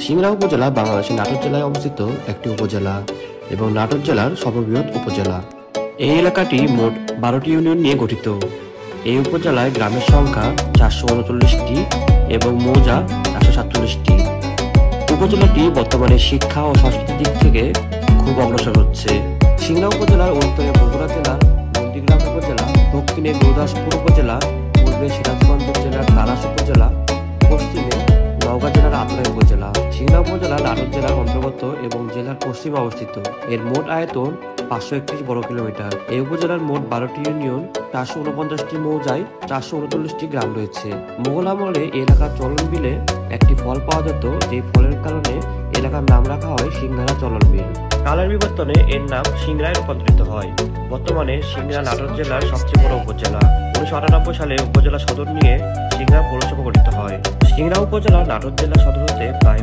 সিংড়া উপজেলা বাংলাদেশের নাটোর জেলায় অবস্থিত একটি উপজেলা এবং নাটোর জেলার সর্ববৃহৎ উপজেলা। এই এলাকাটি মোট 12টি ইউনিয়ন নিয়ে গঠিত। এই উপজেলায় গ্রামের সংখ্যা 439টি এবং মৌজা 447টি। উপজেলাটি বর্তমানে শিক্ষা ও সংস্কৃতির দিক থেকে খুব অগ্রসর হচ্ছে। সিংড়া উপজেলার উত্তরে বগুড়া জেলার নন্দীগ্রাম উপজেলা, দক্ষিণে গুরুদাসপুর উপজেলা, পূর্বে সিরাজগঞ্জ জেলার তারাস উপজেলা, পশ্চিমে নওগাঁ জেলার আত্রাই উপজেলা। সিংড়া উপজেলা নাটোর জেলার অন্তর্গত এবং জেলার পশ্চিমে অবস্থিত। এর মোট আয়তন 531 বর্গ কিলোমিটার। এই উপজেলার মোট 12টি ইউনিয়ন, 449টি মৌজায় 439টি গ্রাম রয়েছে। মোগল আমলে এলাকার চলন বিলে একটি ফল পাওয়া যেত, যে ফলের কারণে এলাকার নাম রাখা হয় সিংড়া চলন বিল। কালের বিবর্তনে এর নাম সিংড়ায় রূপান্তরিত হয়। বর্তমানে সিংড়া নাটোর জেলার সবচেয়ে বড় উপজেলা। 1998 সালে উপজেলা সদর নিয়ে সিংড়া পৌরসভা গঠিত হয়। সিংড়া উপজেলা নাটোর জেলা সদর হতে প্রায়